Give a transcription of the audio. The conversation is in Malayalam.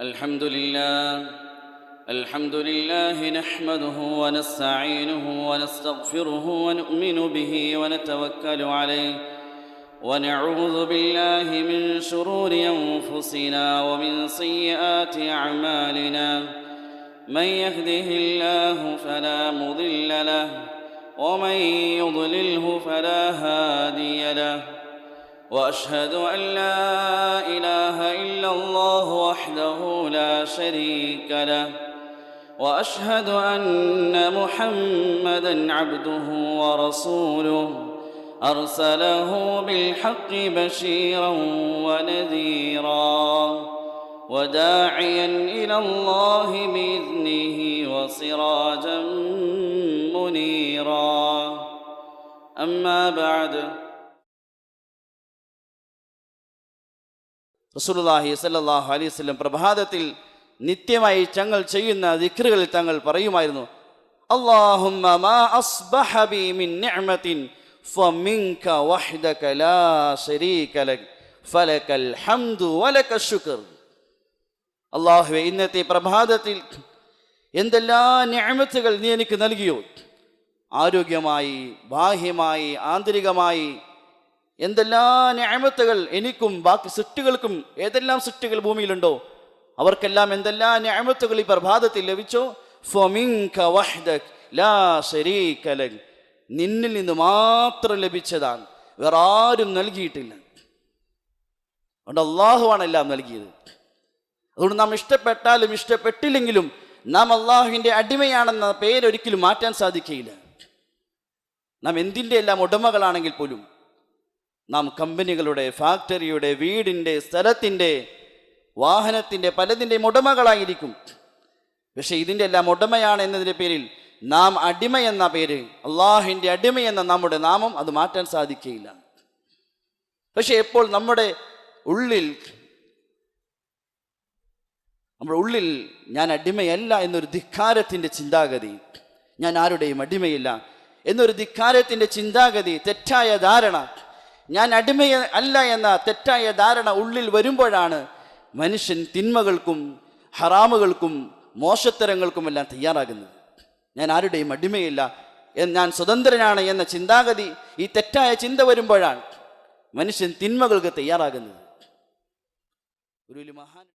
الحمد لله نحمده ونستعينه ونستغفره ونؤمن به ونتوكل عليه ونعوذ بالله من شرور أنفسنا ومن سيئات أعمالنا من يهده الله فلا مضل له ومن يضلله فلا هادي له وأشهد أن لا إله إلا الله وحده لا شريك له وأشهد أن محمدًا عبده ورسوله أرسله بالحق بشيرًا ونذيرًا وداعيًا إلى الله بإذنه وسراجًا منيرًا أما بعد റസൂലുള്ളാഹി സ്വല്ലല്ലാഹു അലൈഹി വസല്ലം പ്രഭാതത്തിൽ നിത്യമായി തങ്ങൾ ചെയ്യുന്ന ദിക്റുകളിൽ തങ്ങൾ പറയുമായിരുന്നു, അല്ലാഹുമ്മ മാ അസ്ബഹ ബി മിൻ നിഅമത്തിൻ ഫമിൻക വഹ്ദക ലാ ശരീക ലക ഫലകൽ ഹംദു വലക ശുക്ർ. അല്ലാഹുവേ, ഇന്നത്തെ പ്രഭാതത്തിൽ എന്തെല്ലാം നിഅമത്തുകൾ നീ എനിക്ക് നൽകിയോ, ആരോഗ്യമായി, ബാഹ്യമായി, ആന്തരികമായി എന്തെല്ലാം നിഅമത്തുകൾ എനിക്കും ബാക്കി സൃഷ്ടികൾക്കും, ഏതെല്ലാം സൃഷ്ടികൾ ഭൂമിയിലുണ്ടോ അവർക്കെല്ലാം എന്തെല്ലാം നിഅമത്തുകൾ ഈ പ്രഭാതത്തിൽ ലഭിച്ചോ, ഫമിൻക വഹ്ദക ലാ ശരീക ലക, നിന്നിൽ നിന്ന് മാത്രം ലഭിച്ചതാണ്, വേറെ ആരും നൽകിയിട്ടില്ല. അതുകൊണ്ട് അള്ളാഹുവാണ് എല്ലാം നൽകിയത്. അതുകൊണ്ട് നാം ഇഷ്ടപ്പെട്ടാലും ഇഷ്ടപ്പെട്ടില്ലെങ്കിലും നാം അള്ളാഹുവിൻ്റെ അടിമയാണെന്ന പേരൊരിക്കലും മാറ്റാൻ സാധിക്കുകയില്ല. നാം എന്തിൻ്റെ എല്ലാം ഉടമകളാണെങ്കിൽ പോലും, നാം കമ്പനികളുടെ, ഫാക്ടറിയുടെ, വീടിൻ്റെ, സ്ഥലത്തിൻ്റെ, വാഹനത്തിൻ്റെ, പലതിൻ്റെയും ഉടമകളായിരിക്കും. പക്ഷെ ഇതിൻ്റെ എല്ലാം ഉടമയാണ് എന്നതിൻ്റെ പേരിൽ നാം അടിമ എന്ന പേര്, അള്ളാഹുവിൻ്റെ അടിമ എന്ന നമ്മുടെ നാമം, അത് മാറ്റാൻ സാധിക്കുകയില്ല. പക്ഷെ എപ്പോൾ നമ്മുടെ ഉള്ളിൽ ഞാൻ അടിമയല്ല എന്നൊരു ധിക്കാരത്തിൻ്റെ ചിന്താഗതി, ഞാൻ ആരുടെയും അടിമയില്ല എന്നൊരു ധിക്കാരത്തിൻ്റെ ചിന്താഗതി, തെറ്റായ ധാരണ, ഞാൻ അടിമ അല്ല എന്ന തെറ്റായ ധാരണ ഉള്ളിൽ വരുമ്പോഴാണ് മനുഷ്യൻ തിന്മകൾക്കും ഹറാമുകൾക്കും മോശത്തരങ്ങൾക്കുമെല്ലാം തയ്യാറാകുന്നത്. ഞാൻ ആരുടെയും അടിമയില്ല, ഞാൻ സ്വതന്ത്രനാണ് എന്ന ചിന്താഗതി, ഈ തെറ്റായ ചിന്ത വരുമ്പോഴാണ് മനുഷ്യൻ തിന്മകൾക്ക് തയ്യാറാകുന്നത്. ഒരു മഹാൻ